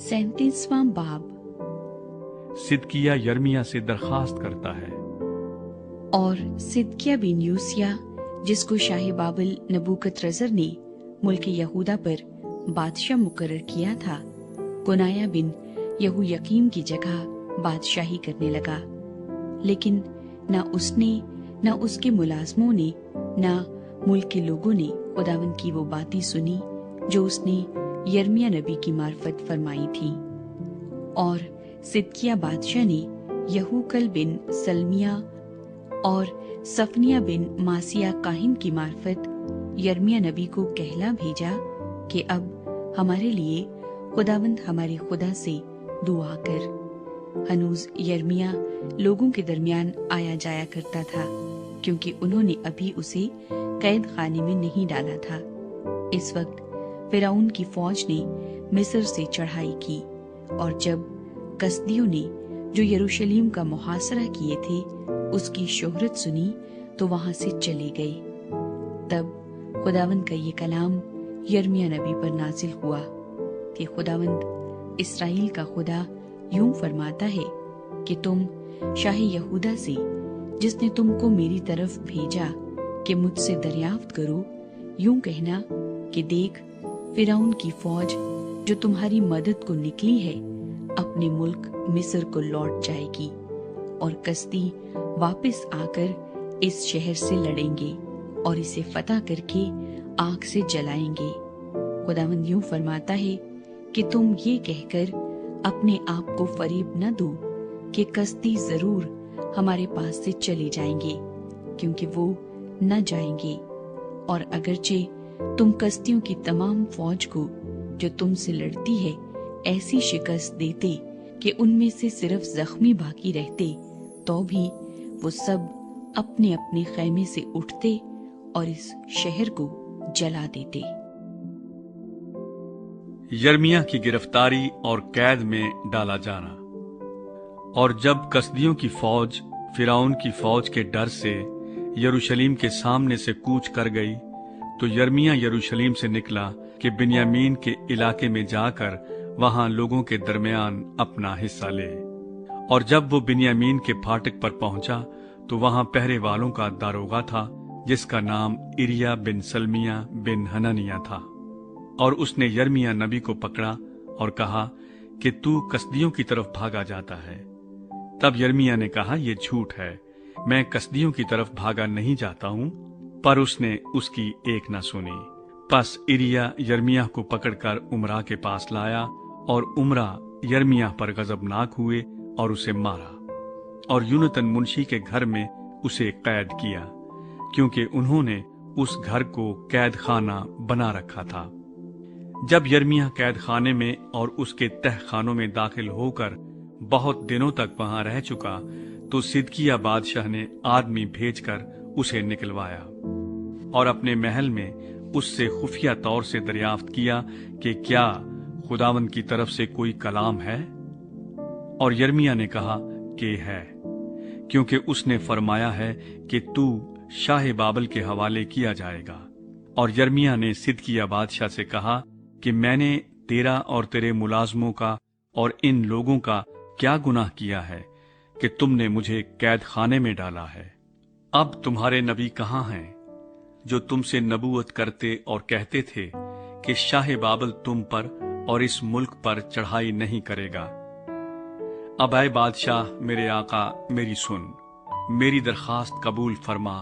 37वां बाब। सिदकिया यर्मिया से दरखास्त करता है। और सिदकिया बिन यूसिया, जिसको शाह बाबिल नबूकतरजर ने मुल्क यहूदा पर बादशाह मुकर्रर किया था, कोनाया बिन यहूयकीम की जगह बादशाही करने लगा। लेकिन न उसने, न उसके मुलाजमों ने, न मुल्क के लोगों ने खुदावंद की वो बातें सुनी जो उसने यर्मिया नबी की मार्फत फरमाई थी। और सिदकिया बादशाह ने यहूकल बिन सलमिया और सफनिया बिन मासिया काहिन की मार्फत यर्मिया नबी को कहला भेजा कि अब हमारे लिए खुदावंद हमारे खुदा से दुआ कर। हनूज यर्मिया लोगों के दरमियान आया जाया करता था, क्योंकि उन्होंने अभी उसे कैद खाने में नहीं डाला था। इस वक्त फिरौन की फौज ने मिस्र से चढ़ाई की, और जब कसदियों ने जो यरूशलेम का मुहासरा किए थे उसकी शोहरत सुनी तो वहां से चले गए। तब खुदावंद का ये कलाम यर्मिया नबी पर नाजिल हुआ कि खुदावंद इस्राएल का खुदा यूं फरमाता है कि तुम शाह यहूदा से, जिसने तुमको मेरी तरफ भेजा कि मुझसे दरियाफ्त करो, यूं कहना कि देख, फिरौन की फौज जो तुम्हारी मदद को निकली है अपने मुल्क मिस्र को लौट जाएगी, और कसदी वापस आकर इस शहर से लड़ेंगे और इसे फतह करके आग से जलाएंगे। खुदावंद यूं फरमाता है कि तुम ये कहकर अपने आप को फरेब न दो कि कसदी जरूर हमारे पास से चले जाएंगे, क्योंकि वो न जाएंगे। और अगरचे तुम कसदियों की तमाम फौज को जो तुमसे लड़ती है ऐसी शिकस्त देते कि उनमें से सिर्फ जख्मी बाकी रहते, तो भी वो सब अपने अपने खैमे से उठते और इस शहर को जला देते। यर्मिया की गिरफ्तारी और कैद में डाला जाना। और जब कसदियों की फौज फिरौन की फौज के डर से यरूशलेम के सामने से कूच कर गई, तो यर्मिया यरूशलेम से निकला कि बिन्यामीन के इलाके में जाकर वहां लोगों के दरमियान अपना हिस्सा ले। और जब वो बिन्यामीन के फाटक पर पहुंचा तो वहां पहरे वालों का दारोगा था, जिसका नाम इरिया बिन सलमिया बिन हननिया था। और उसने यर्मिया नबी को पकड़ा और कहा कि तू कसदियों की तरफ भागा जाता है। तब यर्मिया ने कहा, ये झूठ है, मैं कसदियों की तरफ भागा नहीं जाता हूं। पर उसने उसकी एक न सुनी। बस इरिया यर्मिया को पकड़कर उमरा के पास लाया, और उमरा यर्मिया पर गजबनाक हुए और उसे मारा, और यूनतन मुंशी के घर में उसे कैद किया, क्योंकि उन्होंने उस घर को कैद खाना बना रखा था। जब यर्मिया कैद खाने में और उसके तह खानों में दाखिल होकर बहुत दिनों तक वहां रह चुका, तो सिदकिया बादशाह ने आदमी भेजकर उसे निकलवाया और अपने महल में उससे खुफिया तौर से दरियाफ्त किया कि क्या खुदावंद की तरफ से कोई कलाम है। और यर्मिया ने कहा कि है, क्योंकि उसने फरमाया है कि तू शाह बाबिल के हवाले किया जाएगा। और यर्मिया ने सिदकिया बादशाह से कहा कि मैंने तेरा और तेरे मुलाजमों का और इन लोगों का क्या गुनाह किया है कि तुमने मुझे कैद खाने में डाला है। अब तुम्हारे नबी कहाँ हैं जो तुमसे नबूवत करते और कहते थे कि शाह बाबिल तुम पर और इस मुल्क पर चढ़ाई नहीं करेगा। अब ऐ बादशाह मेरे आका, मेरी सुन, मेरी दरखास्त कबूल फरमा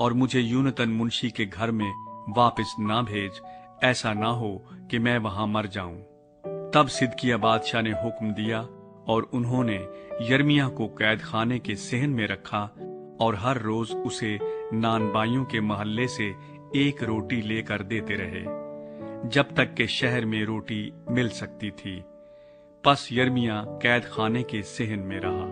और मुझे यूनतन मुंशी के घर में वापस ना भेज, ऐसा ना हो कि मैं वहां मर जाऊं। तब सिदकिया बादशाह ने हुक्म दिया और उन्होंने यर्मिया को कैद खाने के सहन में रखा, और हर रोज उसे नानबाइयों के महल्ले से एक रोटी लेकर देते रहे, जब तक के शहर में रोटी मिल सकती थी। बस यर्मिया कैद खाने के सहन में रहा।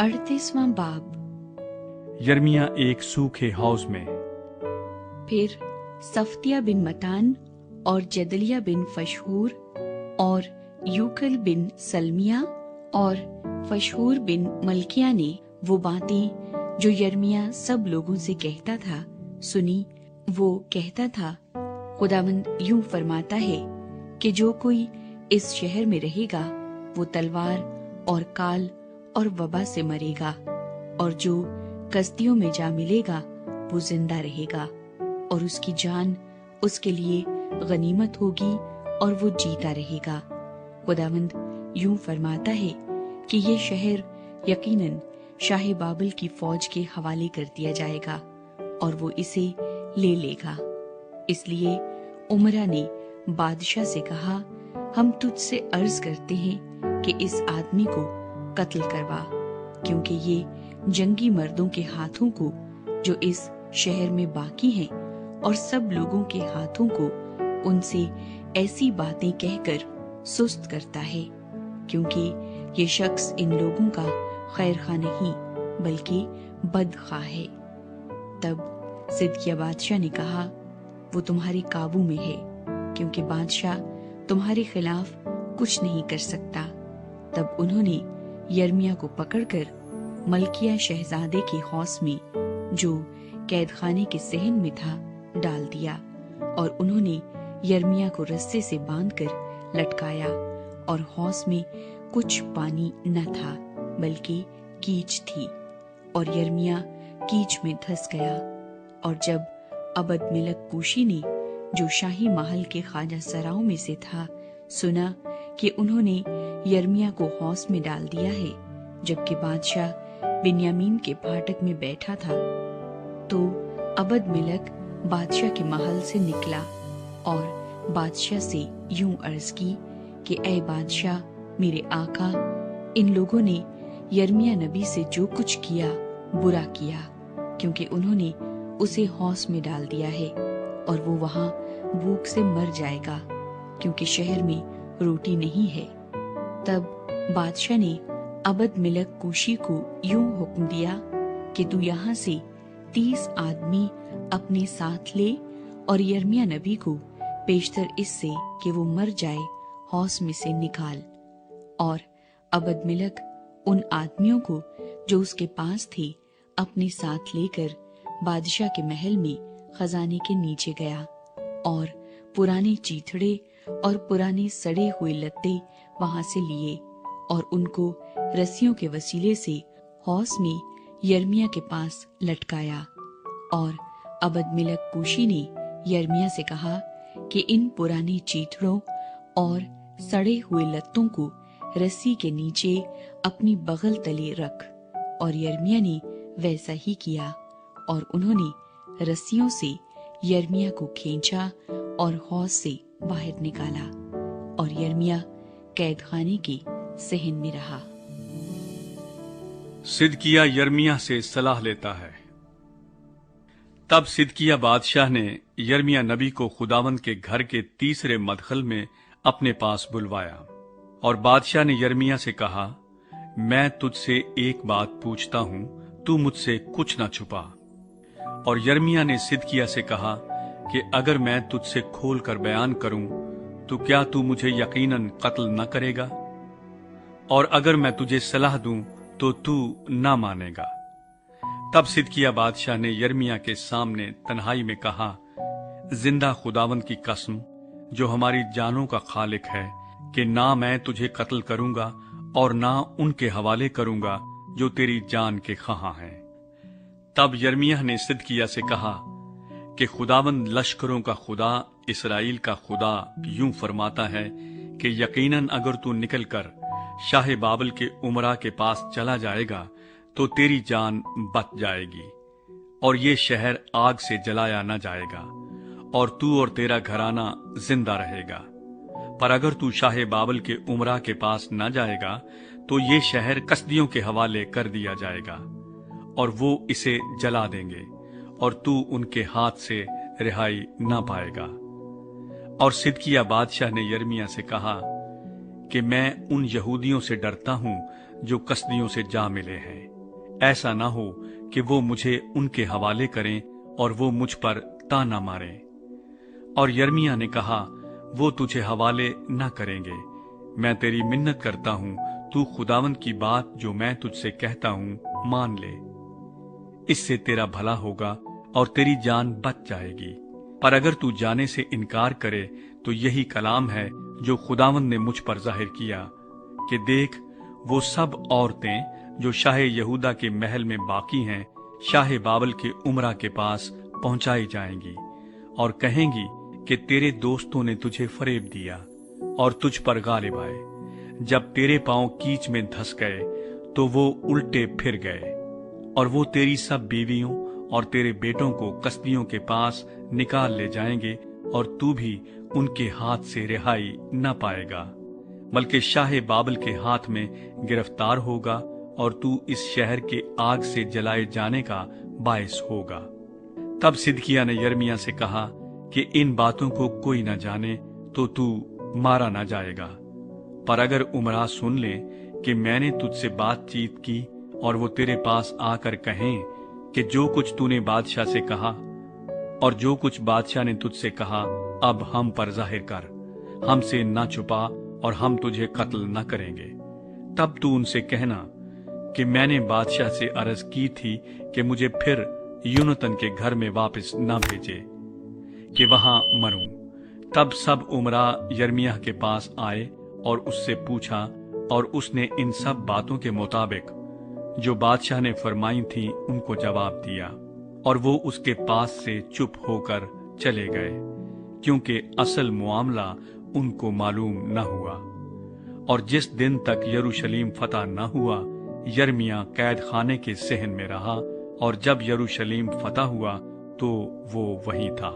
38वां बाब। यर्मिया एक सूखे हौज में। फिर सफतिया बिन मतान और जदलिया बिन फशहूर और यूकल बिन सलमिया और फशहूर बिन मलकिया ने वो बातें जो यर्मिया सब लोगों से कहता था सुनी। वो कहता था, खुदावंद यूं फरमाता है कि जो कोई इस शहर में रहेगा वो तलवार और काल और वबा से मरेगा, और जो कस्तियों में जा मिलेगा वो जिंदा रहेगा, और उसकी जान उसके लिए गनीमत होगी और वो जीता रहेगा। खुदावंद यूं फरमाता है कि ये शहर यकीनन शाह बाबिल की फौज के हवाले कर दिया जाएगा और वो इसे ले लेगा। इसलिए उमरा ने बादशाह से कहा, हम तुझसे अर्ज करते हैं कि इस आदमी को कत्ल करवा, क्योंकि ये जंगी मर्दों के हाथों को जो इस शहर में बाकी हैं और सब लोगों के हाथों को उनसे ऐसी बातें कहकर सुस्त करता है, क्योंकि ये शख्स इन लोगों का खैरखा नहीं बल्कि बदखा है। तब सिदकिया बादशाह ने कहा, वो तुम्हारे काबू में है, क्योंकि बादशाह तुम्हारे खिलाफ कुछ नहीं कर सकता। तब उन्होंने यर्मिया को पकड़कर मलकिया शहजादे के हौस में, जो कैद खाने के सहन में था, डाल दिया, और उन्होंने यर्मिया को रस्से से बांधकर लटकाया, और हौस में कुछ पानी न था बल्कि कीच थी, और यर्मिया कीच में धंस गया। और जब अबद मिलक कूशी ने, जो शाही महल के ख्वाजा सराओं में से था, सुना कि उन्होंने यर्मिया को हौस में डाल दिया है, जबकि बादशाह बिन्यामीन के फाटक में बैठा था, तो अबद मिलक बादशाह के महल से निकला और बादशाह से यूं अर्ज की कि ऐ बादशाह, मेरे आका, इन लोगों ने यर्मिया नबी से जो कुछ किया बुरा किया, क्योंकि उन्होंने उसे हौस में डाल दिया है और वो वहां भूख से मर जाएगा, क्योंकि शहर में रोटी नहीं है। तब बादशाह ने अबद मिलक कूशी को यूं हुक्म दिया कि तू यहाँ से 30 आदमी अपने साथ ले और यर्मिया नबी को पेशतर इससे कि वो मर जाए हौस में से निकाल। और अबद मिलक उन आदमियों को जो उसके पास थे अपने साथ लेकर बादशाह के महल में खजाने के नीचे गया, और पुराने चीथड़े और पुराने सड़े हुए लत्ते वहां से लिए और उनको रस्सियों के वसीले से हौस में यर्मिया के पास लटकाया। और अबद मिलक कूशी ने यर्मिया से कहा कि इन पुराने चीथड़ों और सड़े हुए लत्तों को रस्सी के नीचे अपनी बगल तले रख। और यर्मिया ने वैसा ही किया, और उन्होंने रस्सियों से यर्मिया को खींचा और हौस से बाहर निकाला, और यर्मिया कैद खाने के सहन में रहा। सिदकिया यर्मिया से सलाह लेता है। तब सिदकिया बादशाह ने यर्मिया नबी को खुदावंद के घर के तीसरे मदखल में अपने पास बुलवाया, और बादशाह ने यर्मिया से कहा, मैं तुझसे एक बात पूछता हूं, तू मुझसे कुछ न छुपा। और यर्मिया ने सिदकिया से कहा कि अगर मैं तुझसे खोल कर बयान करूं तो क्या तू मुझे यकीनन कत्ल न करेगा, और अगर मैं तुझे सलाह दूं तो तू न मानेगा। तब सिदकिया बादशाह ने यर्मिया के सामने तन्हाई में कहा, जिंदा खुदावंद की कसम, जो हमारी जानों का खालिक है, कि ना मैं तुझे कत्ल करूंगा और ना उनके हवाले करूंगा जो तेरी जान के ख़्वाह हैं। तब यर्मिया ने सिदकिया से कहा कि खुदावंद लश्करों का खुदा, इसराइल का खुदा यूं फरमाता है कि यकीनन अगर तू निकलकर शाह बाबिल के उमरा के पास चला जाएगा तो तेरी जान बच जाएगी, और ये शहर आग से जलाया न जाएगा, और तू और तेरा घराना जिंदा रहेगा। पर अगर तू शाह बाबिल के उमरा के पास न जाएगा तो ये शहर कसदियों के हवाले कर दिया जाएगा, और वो इसे जला देंगे, और तू उनके हाथ से रिहाई न पाएगा। और सिदकिया बादशाह ने यर्मिया से कहा कि मैं उन यहूदियों से डरता हूं जो कसदियों से जा मिले हैं, ऐसा ना हो कि वो मुझे उनके हवाले करें और वो मुझ पर ताना मारें। और यर्मिया ने कहा, वो तुझे हवाले न करेंगे, मैं तेरी मिन्नत करता हूं, तू खुदावंद की बात जो मैं तुझसे कहता हूं मान ले, इससे तेरा भला होगा और तेरी जान बच जाएगी। पर अगर तू जाने से इनकार करे तो यही कलाम है जो खुदावंद ने मुझ पर जाहिर किया कि देख, वो सब औरतें जो शाह यहूदा के महल में बाकी हैं, शाह बाबल के उमरा के पास पहुंचाई जाएंगी और कहेंगी कि तेरे दोस्तों ने तुझे फरेब दिया और तुझ पर गालिब आए। जब तेरे पांव कीच में धंस गए तो वो उल्टे फिर गए, और वो तेरी सब बीवियों और तेरे बेटों को कसदियों के पास निकाल ले जाएंगे, और तू भी उनके हाथ से रिहाई न पाएगा, बल्कि शाह बाबल के हाथ में गिरफ्तार होगा, और तू इस शहर के आग से जलाए जाने का बायस होगा। तब सिदकिय्याह ने यिर्मयाह से कहा कि इन बातों को कोई न जाने तो तू मारा न जाएगा। पर अगर उमरा सुन ले कि मैंने तुझसे बातचीत की और वो तेरे पास आकर कहें कि जो कुछ तूने बादशाह से कहा और जो कुछ बादशाह ने तुझसे कहा अब हम पर जाहिर कर, हमसे न छुपा और हम तुझे कत्ल न करेंगे, तब तू उनसे कहना कि मैंने बादशाह से अर्ज की थी कि मुझे फिर यूनतन के घर में वापस न भेजे कि वहां मरूं। तब सब उमरा यिर्मयाह के पास आए और उससे पूछा, और उसने इन सब बातों के मुताबिक जो बादशाह ने फरमाई थी उनको जवाब दिया, और वो उसके पास से चुप होकर चले गए, क्योंकि असल मामला उनको मालूम न हुआ। और जिस दिन तक यरूशलेम फतह न हुआ, यिर्मयाह कैद खाने के सहन में रहा, और जब यरूशलेम फतह हुआ तो वो वहीं था।